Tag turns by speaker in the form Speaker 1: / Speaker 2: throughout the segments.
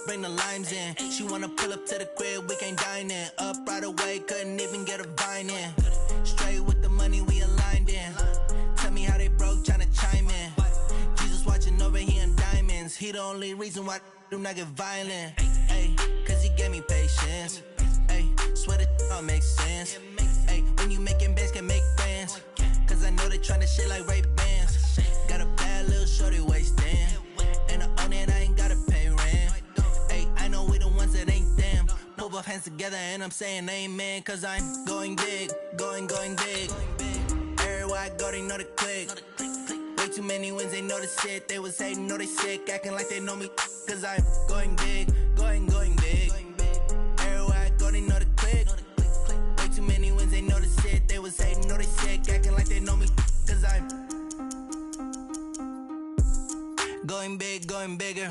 Speaker 1: bring the limes in. She wanna pull up to the crib, we can't dine in. Up right away, couldn't even get a vine in. Straight with the money, we aligned in. Tell me how they broke, tryna chime in. Jesus watching over, he in diamonds. He the only reason why I do not get violent. Ay, cause he gave me patience. Ay, swear that all makes sense. Ay, when you making bands, can make friends. Cause I know they tryna shit like Ray-Bans. Got a bad little shorty wasting. And I own it, I ain't gotta pay rent. Ay, I know we the ones that ain't them. Put both hands together and I'm saying amen. Cause I'm going big, going big. Everywhere I go, they know the click. Way too many wins, they know the shit. They was hating, know they sick, acting like they know me. Cause I'm going big, going big. Everywhere I go, they know the click. Way too many wins, they know the shit. They was hating, know they sick, acting like they know me. Cause I'm going big, going bigger.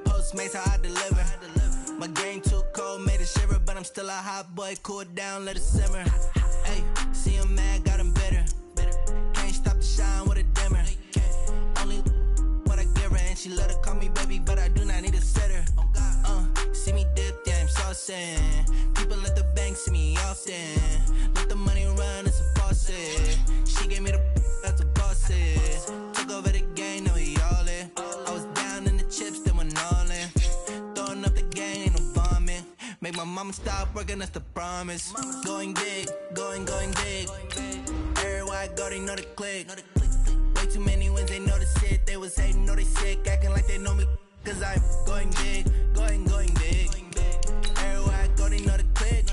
Speaker 1: Postmates how I deliver. My game too cold, made it shiver. But I'm still a hot boy, cool it down, let it simmer. Hey, see him mad, got him bitter. Can't stop the shine with a dimmer. Only what I give her, and she let her call me baby, but I do not need a sitter. See me dip, yeah, I'm saucing. People at the bank see me often. Let the money run, it's a faucet. She gave me the that's a boss is. Took over the game, now we all in. I was down in the chips, then went all in. Throwing up the game, ain't no bombing. Make my mama stop working, that's the promise. Going big, going big. Everywhere I go, they know the click. Way too many wins, they know the shit. They was hating, know they sick, acting like they know me. Cause I'm going big, going big. Everywhere I go, they know the click.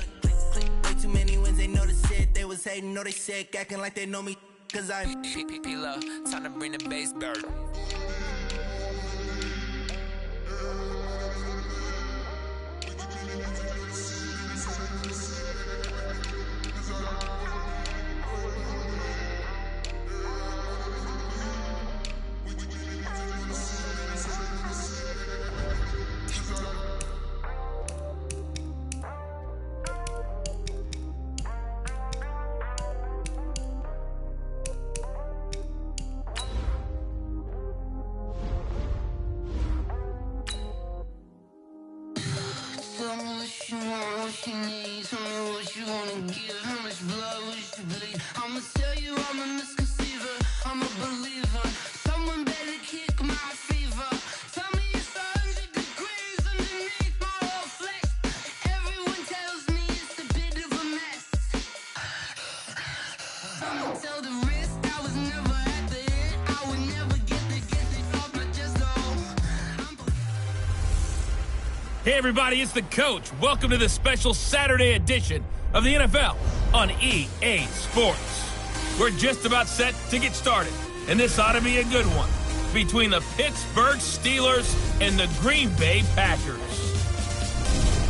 Speaker 1: Way too many wins, they know the shit. They was hating, know they sick, acting like they know me. Cause I'm P-P-P-Love, time to bring the bass bird.
Speaker 2: Tell me what you want, what you need. Tell me what you wanna give. How much blood would you bleed? I'ma tell you I'm a misconceiver. I'm a believer. Someone better kick my fever. Tell me it's 100 degrees underneath my whole flesh. Everyone tells me it's a bit of a mess. I'ma tell the risk I was never at the end. I would never get it off my chest though.
Speaker 3: Hey everybody, it's the coach. Welcome to this special Saturday edition of the NFL on EA Sports. We're just about set to get started, and this ought to be a good one between the Pittsburgh Steelers and the Green Bay Packers.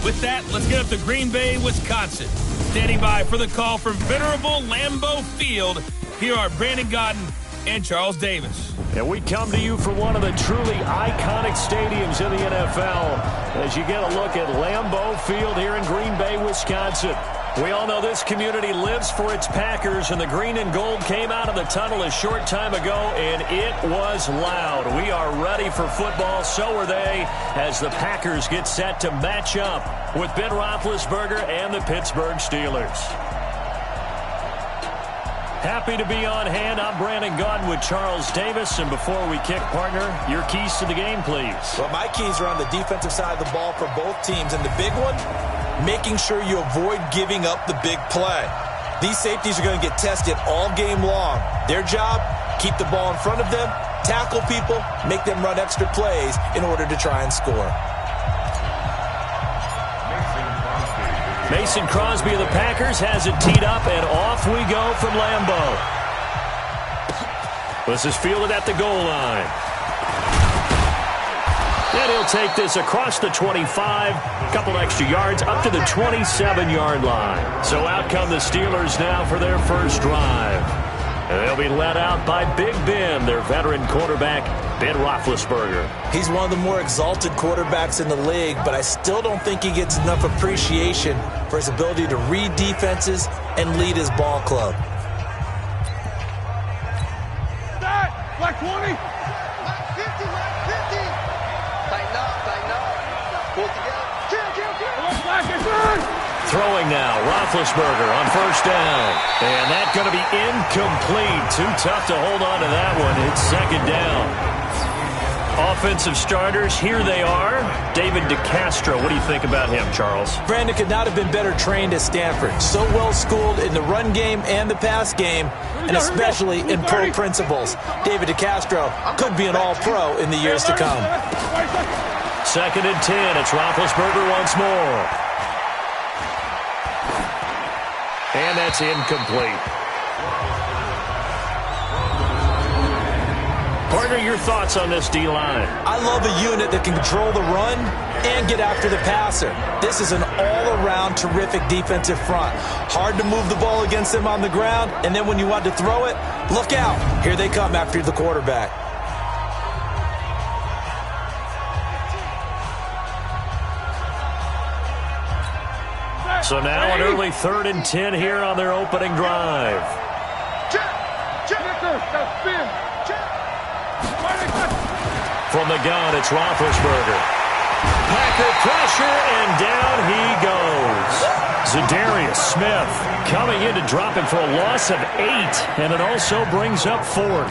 Speaker 3: With that, let's get up to Green Bay, Wisconsin. Standing by for the call from venerable Lambeau Field, here are Brandon Godden and Charles Davis.
Speaker 4: And we come to you from one of the truly iconic stadiums in the NFL as you get a look at Lambeau Field here in Green Bay, Wisconsin. We all know this community lives for its Packers, and the green and gold came out of the tunnel a short time ago, and it was loud. We are ready for football, so are they, as the Packers get set to match up with Ben Roethlisberger and the Pittsburgh Steelers. Happy to be on hand. I'm Brandon Godden with Charles Davis. And before we kick, partner, your keys to the game, please.
Speaker 5: Well, my keys are on the defensive side of the ball for both teams. And the big one, making sure you avoid giving up the big play. These safeties are going to get tested all game long. Their job, keep the ball in front of them, tackle people, make them run extra plays in order to try and score.
Speaker 4: Mason Crosby of the Packers has it teed up, and off we go from Lambeau. This is fielded at the goal line. And he'll take this across the 25, a couple extra yards, up to the 27-yard line. So out come the Steelers now for their first drive. And they'll be led out by Big Ben, their veteran quarterback, Ben Roethlisberger.
Speaker 5: He's one of the more exalted quarterbacks in the league, but I still don't think he gets enough appreciation for his ability to read defenses and lead his ball club.
Speaker 6: Black 20. Black 50, Black 50. Tighten up, tighten up.
Speaker 4: throwing now. Roethlisberger on first down. And that's going to be incomplete. Too tough to hold on to that one. It's second down. Offensive starters, here they are. David DeCastro, what do you think about him, Charles?
Speaker 5: Brandon could not have been better trained at Stanford. So well schooled in the run game and the pass game, and especially in pro principles. David DeCastro could be an all-pro in the years to come.
Speaker 4: Second and 10. It's Roethlisberger once more. And that's incomplete. Partner, your thoughts on this D-line?
Speaker 5: I love a unit that can control the run and get after the passer. This is an all-around terrific defensive front. Hard to move the ball against them on the ground, and then when you want to throw it, look out. Here they come after the quarterback.
Speaker 4: So now an early 3rd and 10 here on their opening drive. From the gun, it's Roethlisberger. Packer pressure, and down he goes. Zadarius Smith coming in to drop him for a loss of 8, and it also brings up 4th.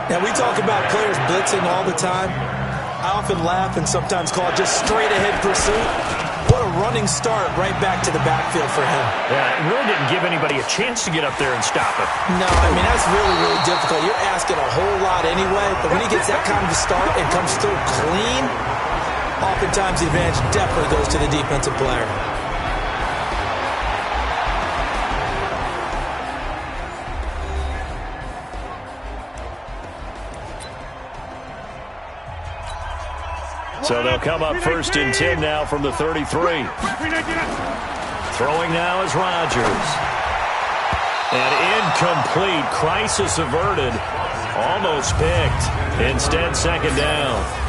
Speaker 5: Now, we talk about players blitzing all the time. I often laugh and sometimes call it just straight-ahead pursuit. What a running start right back to the backfield for him.
Speaker 4: Yeah, it really didn't give anybody a chance to get up there and stop him.
Speaker 5: No, I mean, that's really, really difficult. You're asking a whole lot anyway, but when he gets that kind of a start and comes through clean, oftentimes the advantage definitely goes to the defensive player.
Speaker 4: So they'll come up 1st and 10 now from the 33. Throwing now is Rodgers. And incomplete. Crisis averted. Almost picked. Instead, second down.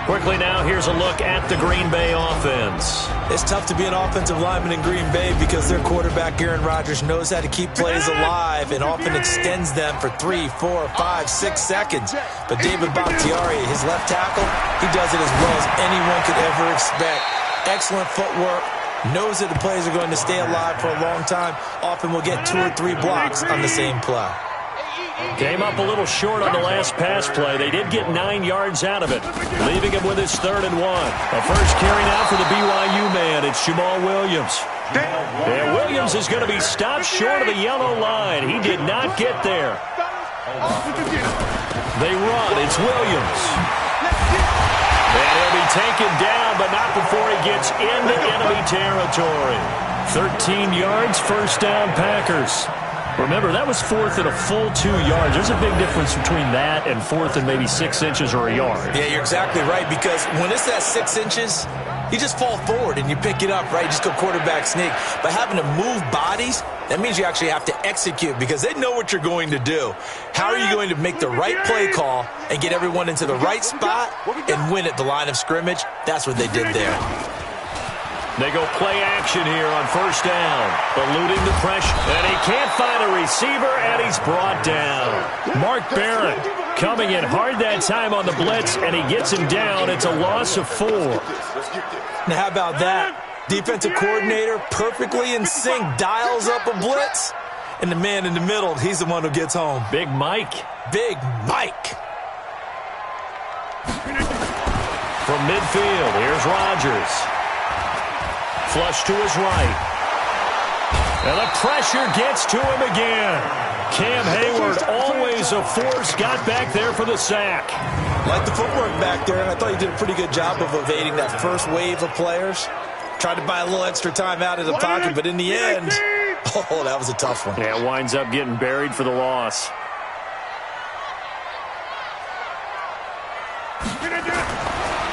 Speaker 4: Quickly now, here's a look at the Green Bay offense.
Speaker 5: It's tough to be an offensive lineman in Green Bay because their quarterback, Aaron Rodgers, knows how to keep plays alive and often extends them for 3, 4, 5, 6 seconds. But David Bakhtiari, his left tackle, he does it as well as anyone could ever expect. Excellent footwork, knows that the plays are going to stay alive for a long time. Often will get 2 or 3 blocks on the same play.
Speaker 4: Came up a little short on the last pass play. They did get 9 yards out of it, leaving him with his 3rd and 1. A first carry now for the BYU man. It's Jamal Williams. And Williams is going to be stopped short of the yellow line. He did not get there. They run. It's Williams. And he'll be taken down, but not before he gets into enemy territory. 13 yards, first down, Packers. Remember, that was 4th and a full 2 yards. There's a big difference between that and 4th and maybe 6 inches or a yard.
Speaker 5: Yeah, you're exactly right, because when it's that 6 inches, you just fall forward and you pick it up, right? You just go quarterback sneak. But having to move bodies, that means you actually have to execute because they know what you're going to do. How are you going to make the right play call and get everyone into the right spot and win at the line of scrimmage? That's what they did there.
Speaker 4: They go play action here on first down. Eluding the pressure. And he can't find a receiver, and he's brought down. Mark Barrett coming in hard that time on the blitz, and he gets him down. It's a loss of 4.
Speaker 5: Now, how about that? Defensive coordinator perfectly in sync, dials up a blitz, and the man in the middle, he's the one who gets home.
Speaker 4: Big Mike.
Speaker 5: Big Mike.
Speaker 4: From midfield, here's Rodgers. Flush to his right. And the pressure gets to him again. Cam Hayward, always a force, got back there for the sack.
Speaker 5: Like the footwork back there, and I thought he did a pretty good job of evading that first wave of players. Tried to buy a little extra time out of the pocket, but in the end, oh, that was a tough one.
Speaker 4: Yeah, it winds up getting buried for the loss.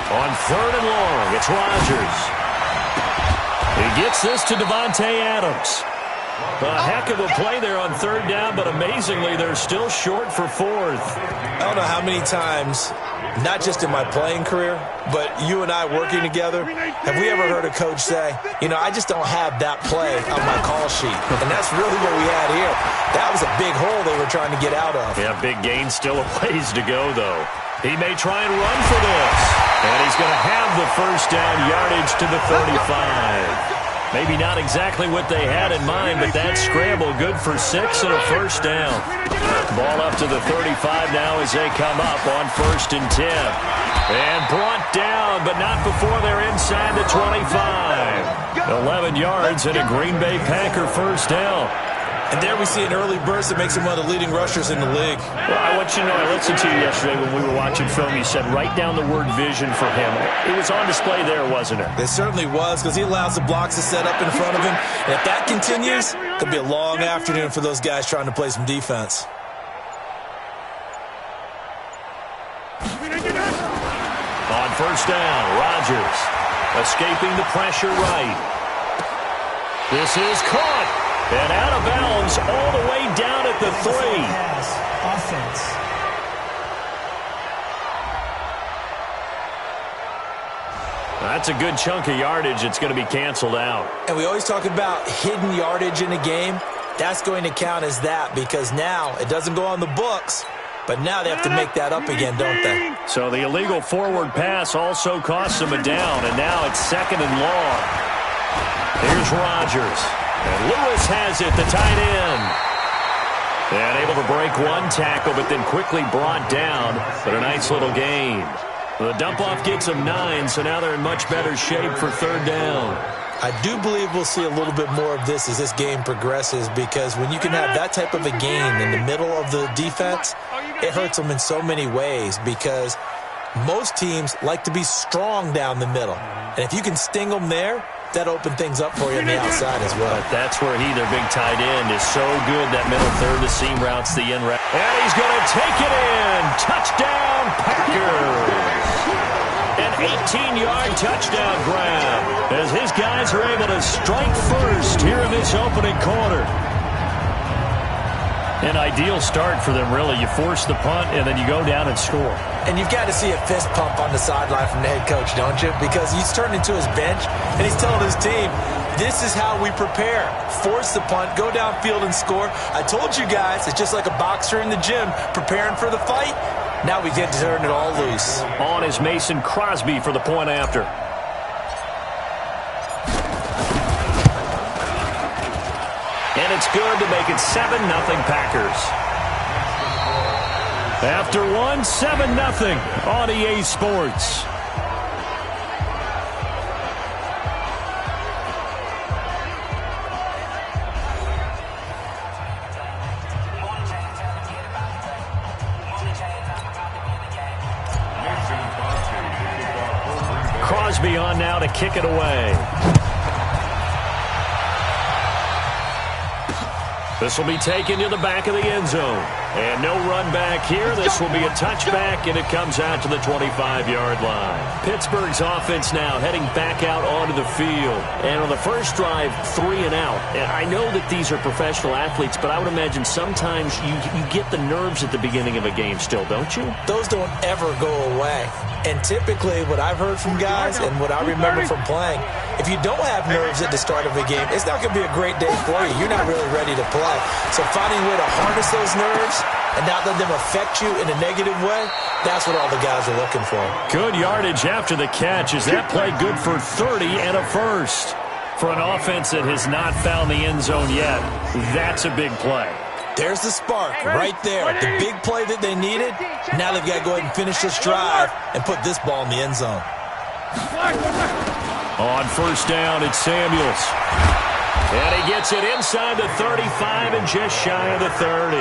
Speaker 4: On 3rd and long, it's Rodgers. He gets this to Devontae Adams. A heck of a play there on 3rd down, but amazingly, they're still short for 4th.
Speaker 5: I don't know how many times, not just in my playing career, but you and I working together, have we ever heard a coach say, you know, I just don't have that play on my call sheet. And that's really what we had here. That was a big hole they were trying to get out of.
Speaker 4: Yeah, big gain, still a ways to go, though. He may try and run for this. And he's going to have move the first down yardage to the 35. Maybe not exactly what they had in mind, but that scramble good for 6 and a first down. Ball up to the 35 now as they come up on 1st and 10. And brought down, but not before they're inside the 25. 11 yards and a Green Bay Packer first down.
Speaker 5: And there we see an early burst that makes him one of the leading rushers in the league.
Speaker 4: Well, I want you to know, I listened to you yesterday when we were watching film. You said write down the word vision for him. It was on display there, wasn't it?
Speaker 5: It certainly was, because he allows the blocks to set up in front of him. And if that continues, it'll be a long afternoon for those guys trying to play some defense.
Speaker 4: On first down, Rodgers escaping the pressure right. This is caught. And out of bounds all the way down at the 3.
Speaker 1: Offense.
Speaker 4: That's a good chunk of yardage. It's going to be canceled out.
Speaker 5: And we always talk about hidden yardage in a game. That's going to count as that, because now it doesn't go on the books, but now they have to make that up again, don't they?
Speaker 4: So the illegal forward pass also costs them a down, and now it's 2nd and long. Here's Rodgers. And Lewis has it, the tight end. And able to break one tackle, but then quickly brought down. But a nice little gain. The dump-off gets them 9, so now they're in much better shape for 3rd down.
Speaker 5: I do believe we'll see a little bit more of this as this game progresses, because when you can have that type of a gain in the middle of the defense, it hurts them in so many ways, because most teams like to be strong down the middle. And if you can sting them there, that opened things up for you on the outside as well.
Speaker 4: But that's where their big tight end, is so good. That middle third, the seam routes, the in route. And he's going to take it in. Touchdown, Packers. An 18-yard touchdown grab as his guys are able to strike first here in this opening quarter. An ideal start for them, really. You force the punt, and then you go down and score.
Speaker 5: And you've got to see a fist pump on the sideline from the head coach, don't you? Because he's turned into his bench, and he's telling his team, this is how we prepare. Force the punt, go downfield and score. I told you guys, it's just like a boxer in the gym preparing for the fight. Now we get to turn it all loose.
Speaker 4: On is Mason Crosby for the point after. And it's good to make it 7-0 Packers. After one, 7-0 on EA Sports. Crosby on now to kick it away. This will be taken to the back of the end zone. And no run back here. This will be a touchback, and it comes out to the 25-yard line. Pittsburgh's offense now heading back out onto the field. And on the first drive, 3 and out. And I know that these are professional athletes, but I would imagine sometimes you get the nerves at the beginning of a game still, don't you?
Speaker 5: Those don't ever go away. And typically what I've heard from guys and what I remember from playing, if you don't have nerves at the start of a game, it's not going to be a great day for you. You're not really ready to play. So finding a way to harness those nerves and not let them affect you in a negative way, that's what all the guys are looking for. Good yardage after the catch. Is that play good for 30 and a first? For an offense that has not found the end zone yet, that's a big play. There's the spark right there. The big play that they needed. Now they've got to go ahead and finish this drive and put this ball in the end zone. On first down, it's Samuels. And he gets it inside the 35 and just shy of the 30.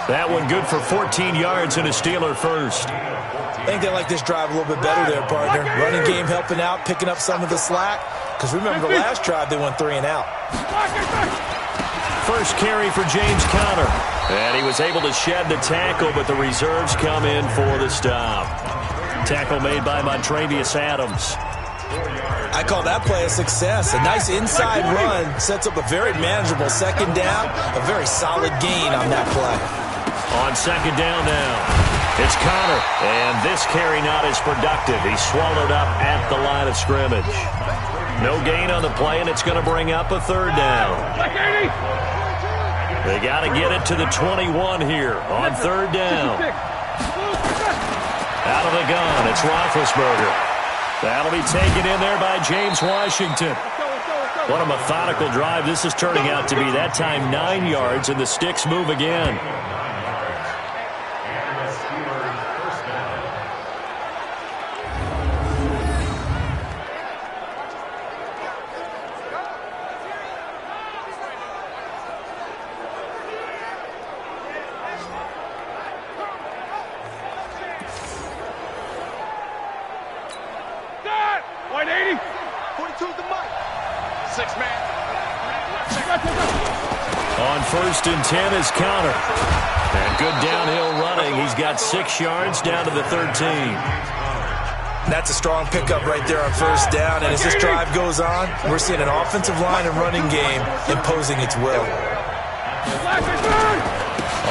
Speaker 5: That one good for 14 yards and a Steeler first. I think they like this drive a little bit better there, partner. Running game helping out, picking up some of the slack. Because remember, the last drive they went 3 and out. First carry for James Conner. And he was able to shed the tackle, but the reserves come in for the stop. Tackle made by Montravius Adams. I call that play a success. A nice inside run sets up a very manageable second down. A very solid gain on that play. On second down now, it's Conner. And this carry not as productive. He's swallowed up at the line of scrimmage. No gain on the play, and it's going to bring up a third down. They got to get it to the 21 here on third down. Out of the gun, it's Roethlisberger.
Speaker 4: That'll be taken in there by James Washington. What a methodical drive this is turning out to be. That time 9 yards, and the sticks move again. On 1st and 10 is Counter. And good downhill running. He's got 6 yards down to the 13.
Speaker 5: That's a strong pickup right there on 1st down. And as this drive goes on, we're seeing an offensive line and running game imposing its will.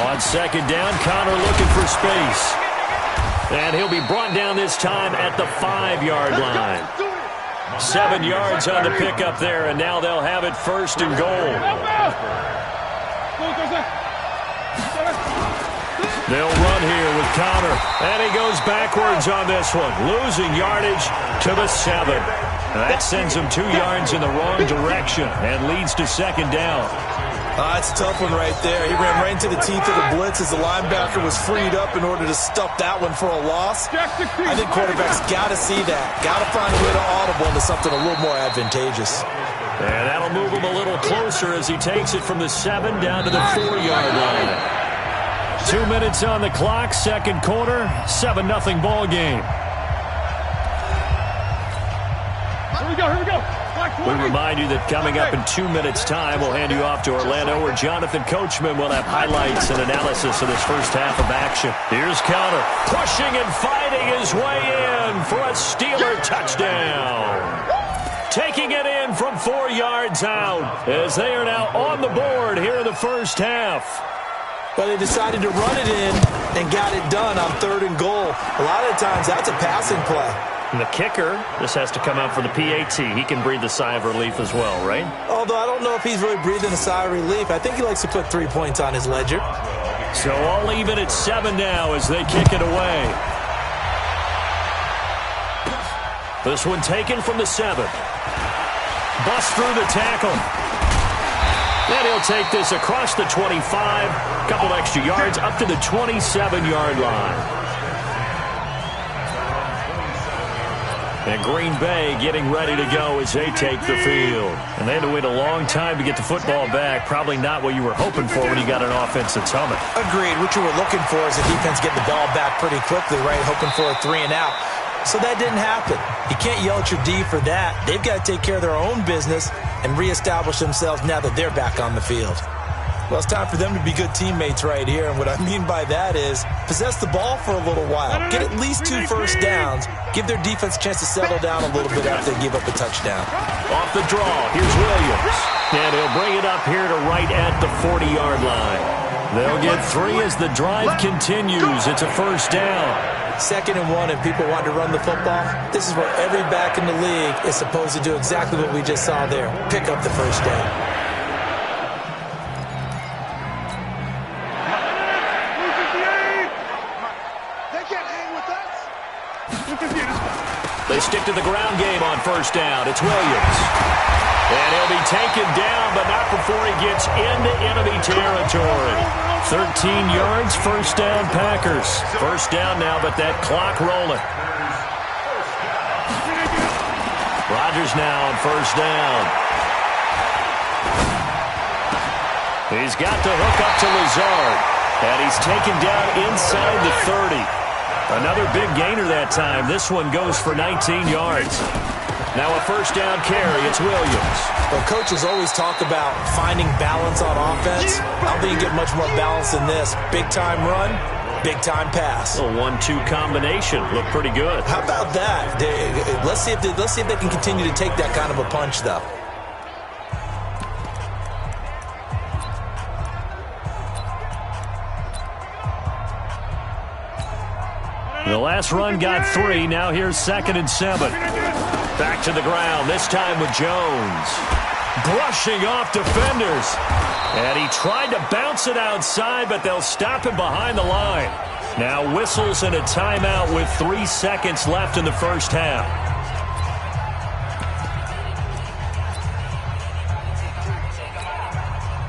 Speaker 4: On 2nd down, Counter looking for space. And he'll be brought down this time at the 5-yard line. 7 yards on the pickup there, and now they'll have it 1st and goal. They'll run here with Counter, and he goes backwards on this one, losing yardage to the 7. That sends him 2 yards in the wrong direction and leads to 2nd down.
Speaker 5: It's a tough one right there. He ran right into the teeth of the blitz as the linebacker was freed up in order to stuff that one for a loss. I think quarterbacks got to see that. Got to find a way to audible into something a little more advantageous.
Speaker 4: And that'll move him a little closer as he takes it from the 7 down to the 4-yard line. 2 minutes on the clock, 2nd quarter, 7-0 ball game.
Speaker 6: Here we go.
Speaker 4: We remind you that coming up in 2 minutes' time, we'll hand you off to Orlando, where Jonathan Coachman will have highlights and analysis of this first half of action. Here's Counter, pushing and fighting his way in for a Steeler touchdown. Taking it in from 4 yards out as they are now on the board here in the first half.
Speaker 5: But they decided to run it in and got it done on 3rd and goal. A lot of times that's a passing play.
Speaker 4: And the kicker, this has to come out for the PAT. He can breathe a sigh of relief as well, right?
Speaker 5: Although I don't know if he's really breathing a sigh of relief. I think he likes to put 3 points on his ledger.
Speaker 4: So all even at 7 now as they kick it away. This one taken from the 7. Bust through the tackle. And he'll take this across the 25. Couple extra yards up to the 27-yard line. And Green Bay getting ready to go as they take the field. And they had to wait a long time to get the football back. Probably not what you were hoping for when you got an offense that's humming.
Speaker 5: Agreed. What you were looking for is the defense getting the ball back pretty quickly, right? Hoping for a 3 and out. So that didn't happen. You can't yell at your D for that. They've got to take care of their own business and reestablish themselves now that they're back on the field. Well, it's time for them to be good teammates right here. And what I mean by that is possess the ball for a little while. Get at least 2 first downs. Give their defense a chance to settle down a little bit after they give up a touchdown.
Speaker 4: Off the draw, here's Williams. And he'll bring it up here to right at the 40-yard line. They'll get 3 as the drive continues. It's a first down.
Speaker 5: 2nd and 1 and people want to run the football. This is where every back in the league is supposed to do exactly what we just saw there. Pick up the first down.
Speaker 4: They stick to the ground game on first down. It's Williams. And he'll be taken down, but not before he gets into enemy territory. 13 yards, first down Packers. First down now, but that clock rolling. Rodgers now on first down. He's got the hook up to Lazard. And he's taken down inside the 30. Another big gainer that time. This one goes for 19 yards. Now a first down carry. It's Williams.
Speaker 5: Well, coaches always talk about finding balance on offense. I don't think you get much more balance than this. Big-time run, big-time pass.
Speaker 4: A 1-2 combination. Looked pretty good.
Speaker 5: How about that? Let's see if they can continue to take that kind of a punch, though.
Speaker 4: The last run got 3. Now here's 2nd and 7. Back to the ground, this time with Jones. Brushing off defenders. And he tried to bounce it outside, but they'll stop him behind the line. Now whistles and a timeout with 3 seconds left in the first half.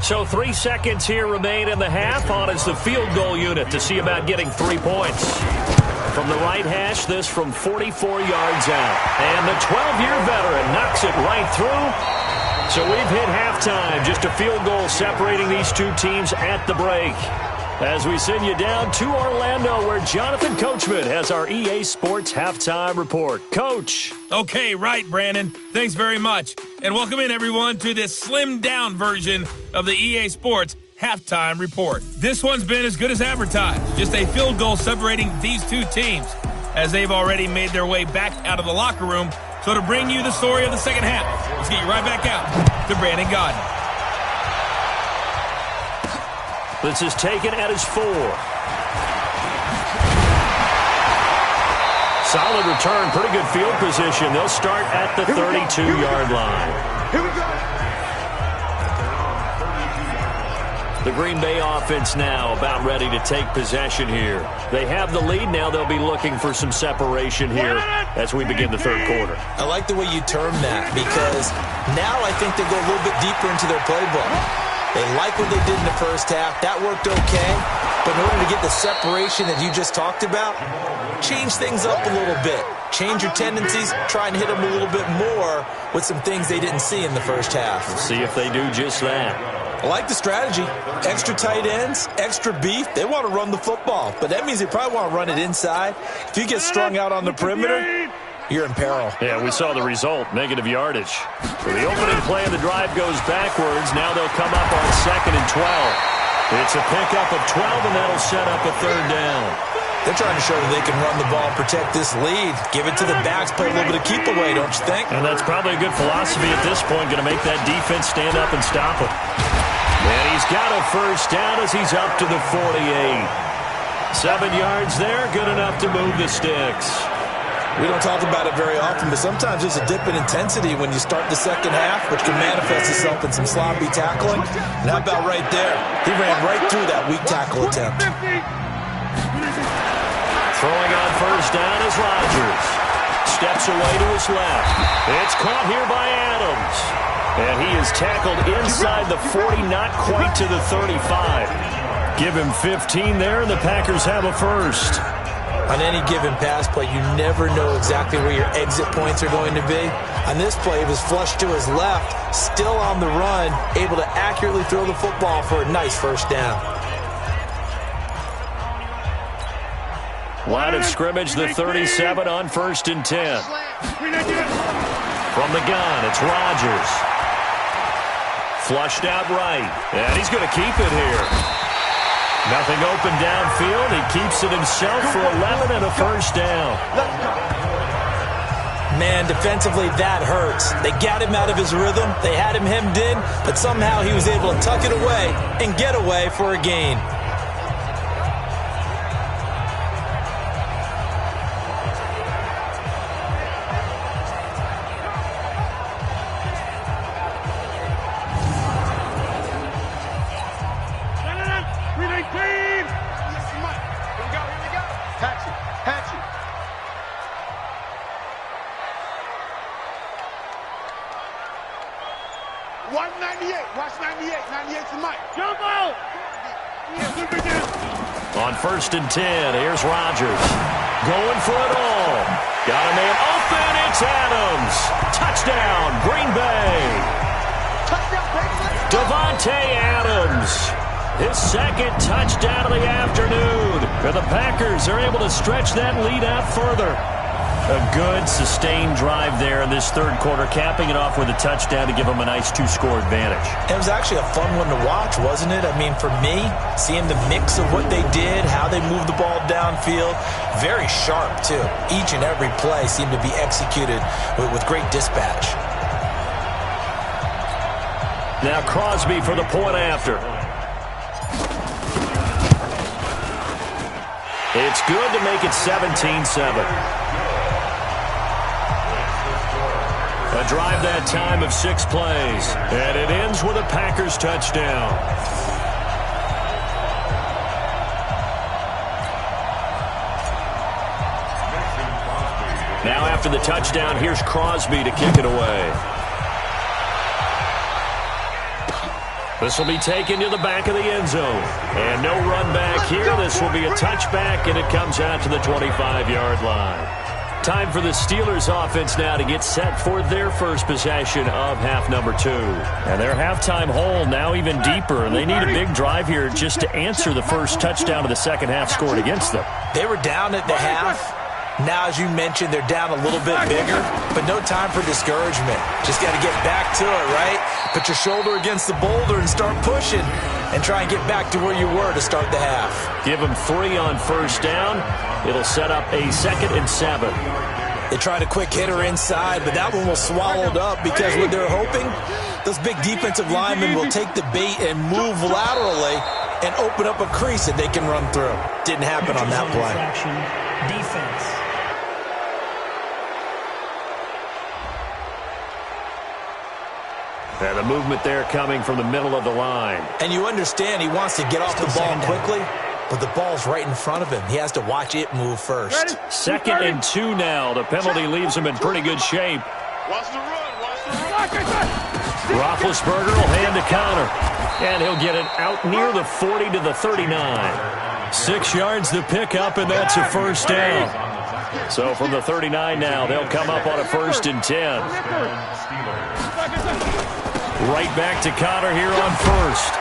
Speaker 4: So 3 seconds here remain in the half. On is the field goal unit to see about getting 3 points. From the right hash, this from 44 yards out. And the 12-year veteran knocks it right through. So we've hit halftime. Just a field goal separating these two teams at the break. As we send you down to Orlando, where Jonathan Coachman has our EA Sports Halftime Report. Coach.
Speaker 3: Okay, right, Brandon. Thanks very much. And welcome in, everyone, to this slimmed-down version of the EA Sports Halftime Report. This one's been as good as advertised. Just a field goal separating these two teams, as they've already made their way back out of the locker room. So to bring you the story of the second half, let's get you right back out to Brandon Gaudin.
Speaker 4: This is taken at his 4. Solid return, pretty good field position. They'll start at the 32-yard line.
Speaker 6: Here we go.
Speaker 4: The Green Bay offense now about ready to take possession here. They have the lead. Now they'll be looking for some separation here as we begin the third quarter.
Speaker 5: I like the way you term that, because now I think they go a little bit deeper into their playbook. They like what they did in the first half. That worked okay. But in order to get the separation that you just talked about, change things up a little bit. Change your tendencies. Try and hit them a little bit more with some things they didn't see in the first half.
Speaker 4: We'll see if they do just that.
Speaker 5: I like the strategy. Extra tight ends, extra beef. They want to run the football, but that means they probably want to run it inside. If you get strung out on the perimeter, you're in peril.
Speaker 4: Yeah, we saw the result, negative yardage. So the opening play of the drive goes backwards. Now they'll come up on 2nd and 12. It's a pickup of 12, and that'll set up a third down.
Speaker 5: They're trying to show that they can run the ball, protect this lead. Give it to the backs, play a little bit of keep away, don't you think?
Speaker 4: And that's probably a good philosophy at this point, going to make that defense stand up and stop it. And he's got a first down as he's up to the 48. 7 yards there, good enough to move the sticks.
Speaker 5: We don't talk about it very often, but sometimes there's a dip in intensity when you start the second half, which can manifest itself in some sloppy tackling. And how about right there? He ran right through that weak tackle attempt.
Speaker 4: Throwing on first down is Rodgers. Steps away to his left. It's caught here by Adams. And he is tackled inside the 40, not quite to the 35. Give him 15 there, and the Packers have a first.
Speaker 5: On any given pass play, you never know exactly where your exit points are going to be. On this play, it was flushed to his left, still on the run, able to accurately throw the football for a nice first down.
Speaker 4: Line of scrimmage, the 37 on 1st and 10. From the gun, it's Rodgers. Flushed out right, and he's going to keep it here. Nothing open downfield. He keeps it himself for 11 and a first down.
Speaker 5: Man, defensively, that hurts. They got him out of his rhythm. They had him hemmed in, but somehow he was able to tuck it away and get away for a gain.
Speaker 4: On 1st and 10, here's Rodgers. Going for it all. Got a man open. It's Adams. Touchdown, Green Bay. Davante Adams. His second touchdown of the afternoon. And the Packers are able to stretch that lead out further. A good, sustained drive there in this third quarter, capping it off with a touchdown to give them a nice 2-score advantage.
Speaker 5: It was actually a fun one to watch, wasn't it? I mean, for me, seeing the mix of what they did, how they moved the ball downfield, very sharp, too. Each and every play seemed to be executed with great dispatch.
Speaker 4: Now Crosby for the point after. It's good to make it 17-7. A drive that time of 6 plays. And it ends with a Packers touchdown. Now after the touchdown, here's Crosby to kick it away. This will be taken to the back of the end zone. And no run back here. This will be a touchback, and it comes out to the 25-yard line. Time for the Steelers offense now to get set for their first possession of half number 2. And their halftime hole now even deeper. And they need a big drive here just to answer the first touchdown of the second half scored against them.
Speaker 5: They were down at the half. Now, as you mentioned, they're down a little bit bigger, but no time for discouragement. Just got to get back to it, right? Put your shoulder against the boulder and start pushing and try and get back to where you were to start the half.
Speaker 4: Give them 3 on first down. It'll set up a 2nd and 7.
Speaker 5: They tried a quick hitter inside, but that one was swallowed up because what they're hoping, those big defensive linemen will take the bait and move laterally and open up a crease that they can run through. Didn't happen on that play.
Speaker 7: Defense.
Speaker 4: And the movement there coming from the middle of the line.
Speaker 5: And you understand he wants to get off the ball quickly, but the ball's right in front of him. He has to watch it move first.
Speaker 4: 2nd and 2 now. The penalty leaves him in pretty good shape.
Speaker 6: Watch the run. Watch the run.
Speaker 4: Roethlisberger will hand to Connor. And he'll get it out near the 40 to the 39. 6 yards to pick up, and that's a first down. So from the 39 now, they'll come up on a 1st and 10. Right back to Connor here on 1st.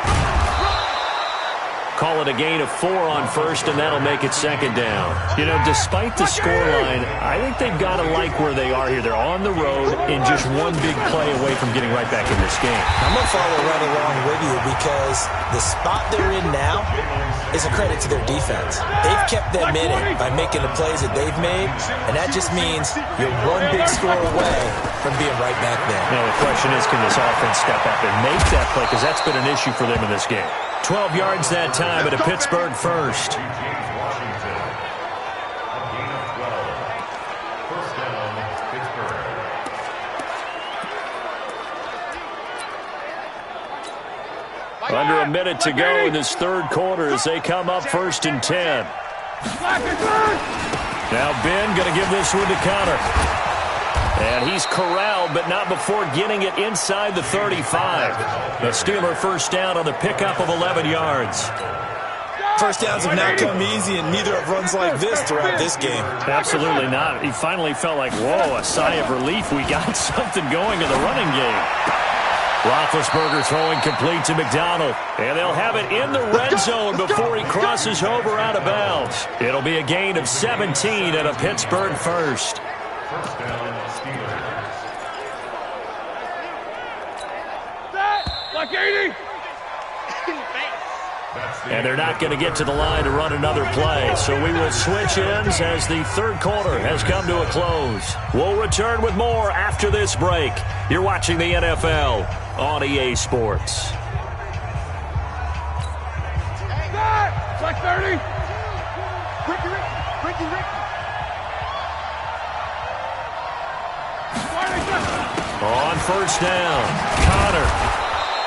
Speaker 4: Call it a gain of 4 on 1st, and that'll make it 2nd down. You know, despite the scoreline, I think they've got to like where they are here. They're on the road and just one big play away from getting right back in this game.
Speaker 5: I'm going to follow right along with you because the spot they're in now is a credit to their defense. They've kept them in it by making the plays that they've made, and that just means you're one big score away from being right back there.
Speaker 4: Now, the question is, can this offense step up and make that play? Because that's been an issue for them in this game. 12 yards that time at a Pittsburgh 1st. Under a minute to go in this 3rd quarter as they come up 1st and 10. Now Ben going to give this one to Connor. And he's corralled, but not before getting it inside the 35. The Steeler first down on the pickup of 11 yards.
Speaker 5: First downs have not come easy, and neither have runs like this throughout this game.
Speaker 4: Absolutely not. He finally felt like, whoa, a sigh of relief. We got something going in the running game. Roethlisberger throwing complete to McDonald. And they'll have it in the red zone before he crosses over out of bounds. It'll be a gain of 17 at a Pittsburgh 1st.
Speaker 6: First down, Steelers. Like 80.
Speaker 4: And they're not going to get to the line to run another play. So we will switch ends as the 3rd quarter has come to a close. We'll return with more after this break. You're watching the NFL on EA Sports.
Speaker 6: Like 30.
Speaker 4: On first down, Connor.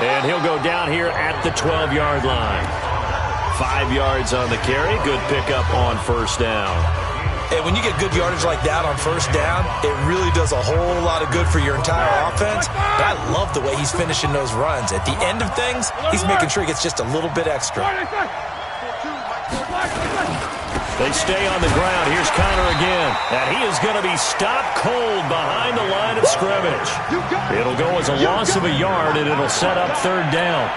Speaker 4: And he'll go down here at the 12-yard line. 5 yards on the carry. Good pickup on first down.
Speaker 5: And when you get good yardage like that on first down, it really does a whole lot of good for your entire offense. But I love the way he's finishing those runs. At the end of things, he's making sure he gets just a little bit extra.
Speaker 4: They stay on the ground. Here's Connor again. And he is going to be stopped cold behind the line of scrimmage. It'll go as a loss of a yard, and it'll set up 3rd down.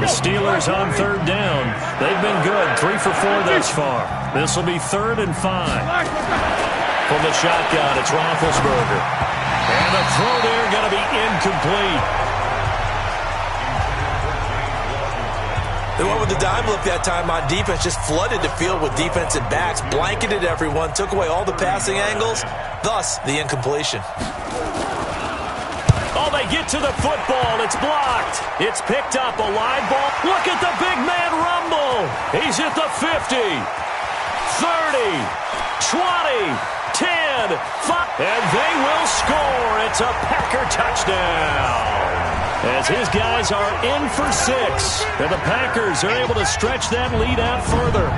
Speaker 4: The Steelers on 3rd down. They've been good. 3 for 4 thus far. This will be 3rd and 5. From the shotgun, it's Roethlisberger. And the throw there going to be incomplete.
Speaker 5: They went with the dime look that time on defense, just flooded the field with defensive backs, blanketed everyone, took away all the passing angles, thus the incompletion.
Speaker 4: Oh, they get to the football. It's blocked. It's picked up. A live ball. Look at the big man rumble. He's at the 50, 30, 20, 10, 5, and they will score. It's a Packer touchdown. As his guys are in for 6. And the Packers are able to stretch that lead out further.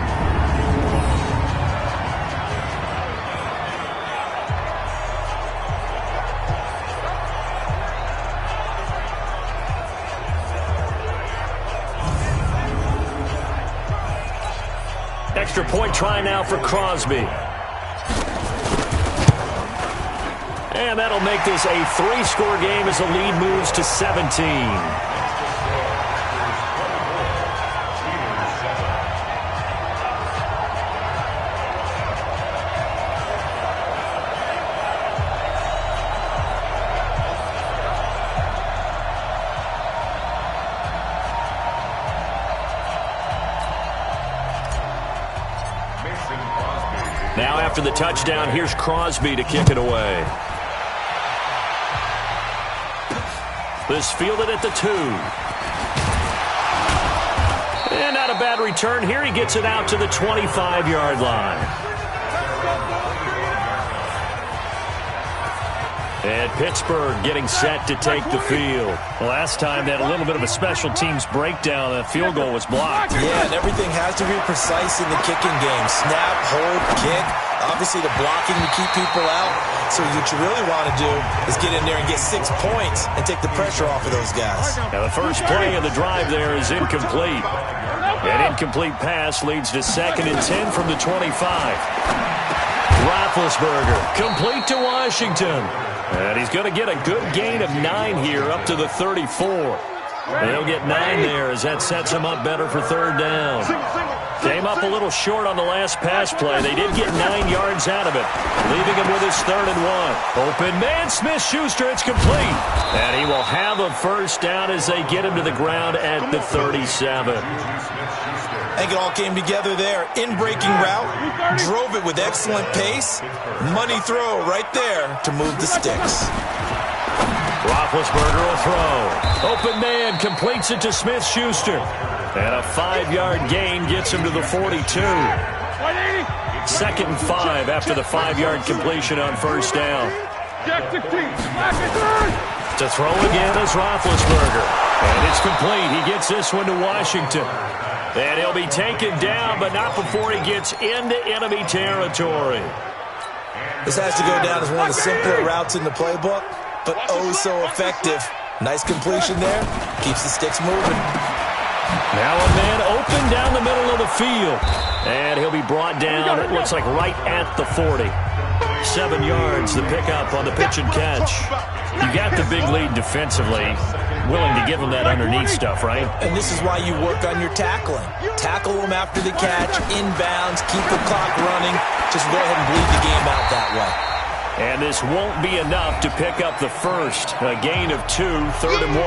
Speaker 4: extra point try now for Crosby. And that'll make this a 3-score game as the lead moves to 17. Now after the touchdown, here's Crosby to kick it away. This fielded at the 2. And not a bad return here. He gets it out to the 25-yard line. And Pittsburgh getting set to take the field. Last time they had a little bit of a special teams breakdown. The field goal was blocked.
Speaker 5: Yeah, and everything has to be precise in the kicking game. Snap, hold, kick. Obviously the blocking to keep people out. So what you really want to do is get in there and get 6 points and take the pressure off of those guys.
Speaker 4: Now the first play of the drive there is incomplete. An incomplete pass leads to 2nd and 10 from the 25. Roethlisberger complete to Washington. And he's going to get a good gain of 9 here up to the 34. And he'll get 9 there as that sets him up better for 3rd down. Came up a little short on the last pass play. They did get 9 yards out of it, leaving him with his 3rd and 1. Open man, Smith-Schuster, it's complete. And he will have a 1st down as they get him to the ground at the 37.
Speaker 5: I think it all came together there. In-breaking route, drove it with excellent pace. Money throw right there to move the sticks.
Speaker 4: Roethlisberger will throw. Open man completes it to Smith-Schuster. And a 5-yard gain gets him to the 42. 2nd and 5 after the 5-yard completion on 1st down. To throw again is Roethlisberger. And it's complete. He gets this one to Washington. And he'll be taken down, but not before he gets into enemy territory.
Speaker 5: This has to go down as one of the simpler routes in the playbook, but oh so effective. Nice completion there. Keeps the sticks moving.
Speaker 4: Now a man open down the middle of the field. And he'll be brought down, it looks like right at the 40. 7 yards, the pickup on the pitch and catch. You got the big lead defensively. Willing to give him that underneath stuff, right?
Speaker 5: And this is why you work on your tackling. Tackle them after the catch, inbounds, keep the clock running. Just go ahead and bleed the game out that way.
Speaker 4: And this won't be enough to pick up the 1st. A gain of 2, 3rd and 1.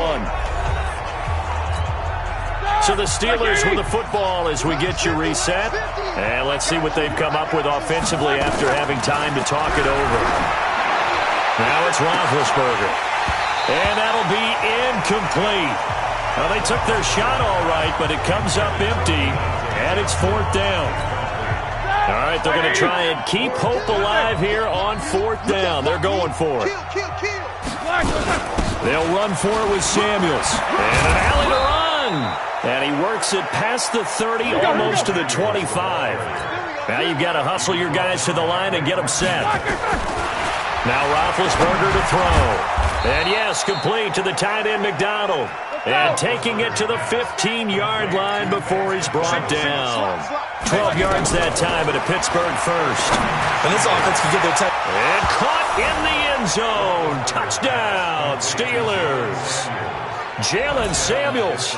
Speaker 4: So the Steelers with the football as we get you reset. And let's see what they've come up with offensively after having time to talk it over. Now it's Roethlisberger. And that'll be incomplete. Well, they took their shot all right, but it comes up empty. And it's 4th down. All right, they're going to try and keep hope alive here on 4th down. They're going for it. They'll run for it with Samuels. And an alley to run. And he works it past the 30, almost to the 25. Now you've got to hustle your guys to the line and get them set. Now Roethlisberger to throw. And yes, complete to the tight end McDonald. And taking it to the 15-yard line before he's brought down. 12 yards that time at a Pittsburgh 1st.
Speaker 5: And this offense can get their touch.
Speaker 4: And caught in the end zone. Touchdown, Steelers. Jalen Samuels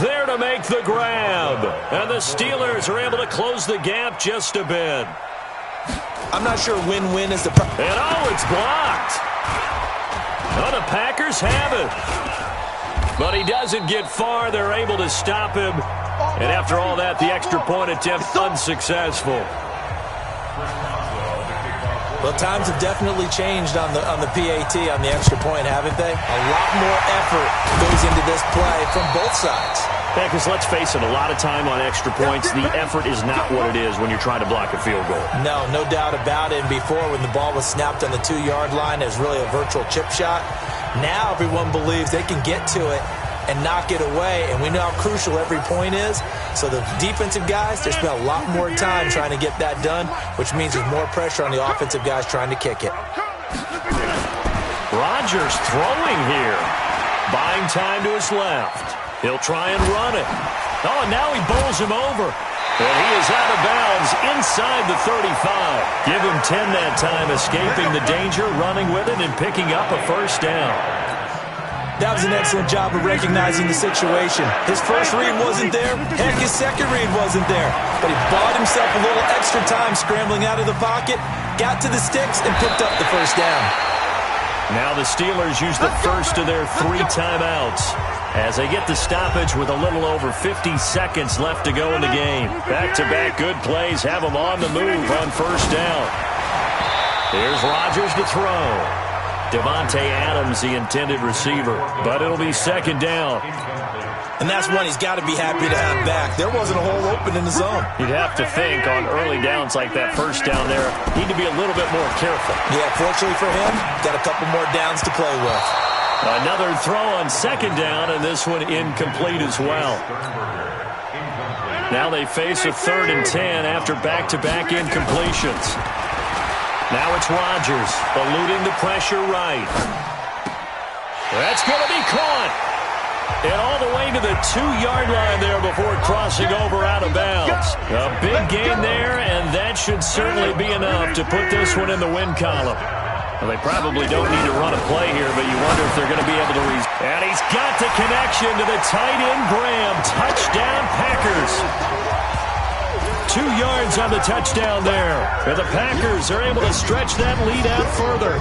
Speaker 4: there to make the grab. And the Steelers are able to close the gap just a bit.
Speaker 5: I'm not sure win-win is the...
Speaker 4: And oh, it's blocked. Oh, the Packers have it. But he doesn't get far. They're able to stop him. And after all that, the extra point attempt unsuccessful.
Speaker 5: Well, times have definitely changed on the PAT, on the extra point, haven't they? A lot more effort goes into this play from both sides.
Speaker 4: Yeah, because let's face it, a lot of time on extra points, the effort is not what it is when you're trying to block a field goal.
Speaker 5: No doubt about it. And before, when the ball was snapped on the 2-yard line, it was really a virtual chip shot. Now everyone believes they can get to it and knock it away, and we know how crucial every point is. So the defensive guys, they spend a lot more time trying to get that done, which means there's more pressure on the offensive guys trying to kick it.
Speaker 4: Rodgers throwing here. Buying time to his left. He'll try and run it. Oh, and now he bowls him over. And he is out of bounds inside the 35. Give him 10 that time, escaping the danger, running with it, and picking up a first down.
Speaker 5: That was an excellent job of recognizing the situation. His first read wasn't there. Heck, his second read wasn't there. But he bought himself a little extra time scrambling out of the pocket, got to the sticks, and picked up the first down.
Speaker 4: Now the Steelers use the first of their 3 timeouts as they get the stoppage with a little over 50 seconds left to go in the game. Back-to-back good plays have them on the move on first down. Here's Rodgers to throw. Devontae Adams, the intended receiver, but it'll be second down.
Speaker 5: And that's one he's got to be happy to have back. There wasn't a hole open in the zone.
Speaker 4: You'd have to think on early downs like that first down there, need to be a little bit more careful.
Speaker 5: Yeah, fortunately for him, got a couple more downs to play with.
Speaker 4: Another throw on second down, and this one incomplete as well. Now they face a 3rd and 10 after back-to-back incompletions. Now it's Rodgers, eluding the pressure right. That's going to be caught. And all the way to the 2-yard line there before crossing over out of bounds. A big gain there, and that should certainly be enough to put this one in the win column. Well, they probably don't need to run a play here, but you wonder if they're going to be able to And he's got the connection to the tight end, Graham. Touchdown, Packers. 2 yards on the touchdown there. And the Packers are able to stretch that lead out further.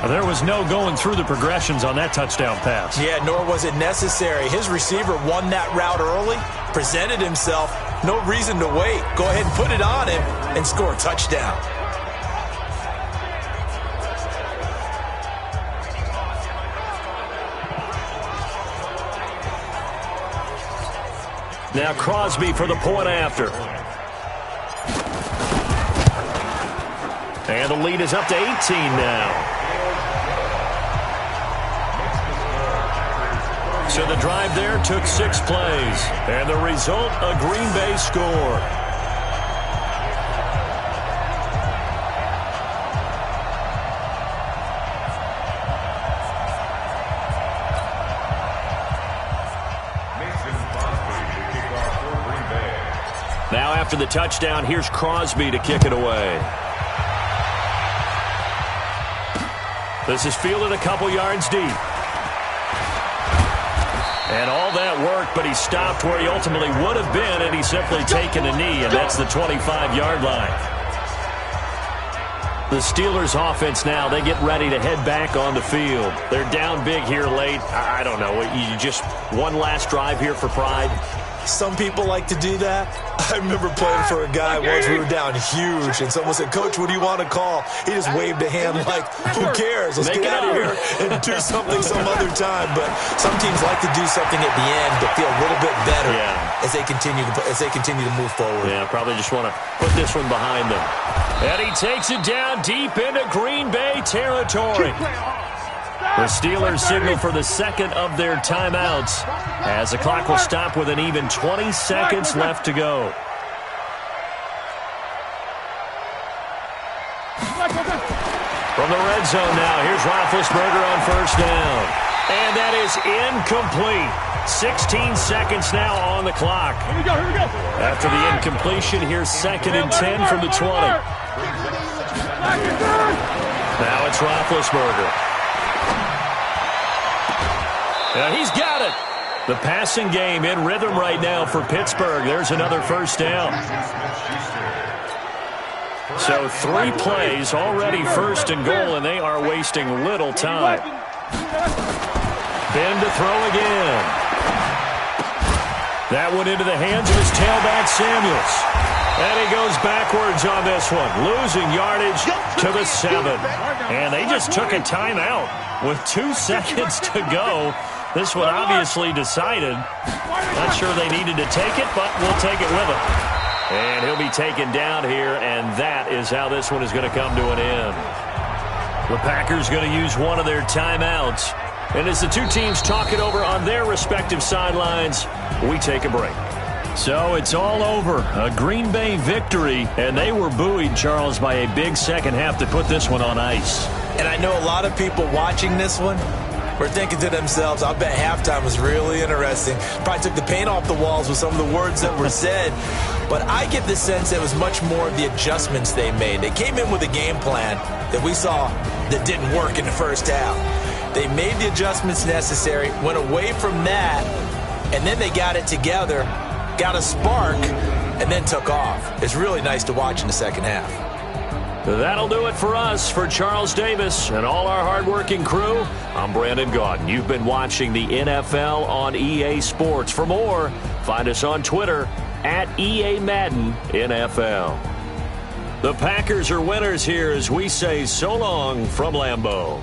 Speaker 4: There was no going through the progressions on that touchdown pass.
Speaker 5: Yeah, nor was it necessary. His receiver won that route early, presented himself. No reason to wait. Go ahead and put it on him and score a touchdown.
Speaker 4: Now Crosby for the point after. And the lead is up to 18 now. So the drive there took 6 plays. And the result, a Green Bay score. Now after the touchdown, here's Crosby to kick it away. This is fielded a couple yards deep. And all that work, but he stopped where he ultimately would have been had he simply taken a knee, and that's the 25-yard line. The Steelers' offense now, they get ready to head back on the field. They're down big here late. I don't know. You just one last drive here for pride?
Speaker 5: Some people like to do that. I remember playing for a guy once. We were down huge, and someone said, "Coach, what do you want to call?" He just waved a hand like, "Who cares? Let's get out of here and do something some other time." But some teams like to do something at the end to feel a little bit better as they continue to move forward.
Speaker 4: Yeah, probably just want to put this one behind them. And he takes it down deep into Green Bay territory. The Steelers signal for the second of their timeouts as the clock will stop with an even 20 seconds left to go. From the red zone now, here's Roethlisberger on first down. And that is incomplete. 16 seconds now on the clock.
Speaker 6: Here we go.
Speaker 4: After the incompletion, here's 2nd and 10 from the 20. Now it's Roethlisberger. He's got it. The passing game in rhythm right now for Pittsburgh. There's another first down. So 3 plays, already 1st and goal, and they are wasting little time. Ben to throw again. That one into the hands of his tailback, Samuels. And he goes backwards on this one, losing yardage to the 7. And they just took a timeout with 2 seconds to go. This one obviously decided. Not sure they needed to take it, but we'll take it with them. And he'll be taken down here, and that is how this one is going to come to an end. The Packers going to use one of their timeouts. And as the 2 teams talk it over on their respective sidelines, we take a break. So it's all over. A Green Bay victory, and they were buoyed, Charles, by a big second half to put this one on ice.
Speaker 5: And I know a lot of people watching this one were thinking to themselves, I bet halftime was really interesting. Probably took the paint off the walls with some of the words that were said. But I get the sense it was much more of the adjustments they made. They came in with a game plan that we saw that didn't work in the first half. They made the adjustments necessary, went away from that, and then they got it together, got a spark, and then took off. It's really nice to watch in the second half.
Speaker 4: That'll do it for us. For Charles Davis and all our hardworking crew, I'm Brandon Gaudin. You've been watching the NFL on EA Sports. For more, find us on Twitter at EA Madden NFL. The Packers are winners here as we say so long from Lambeau.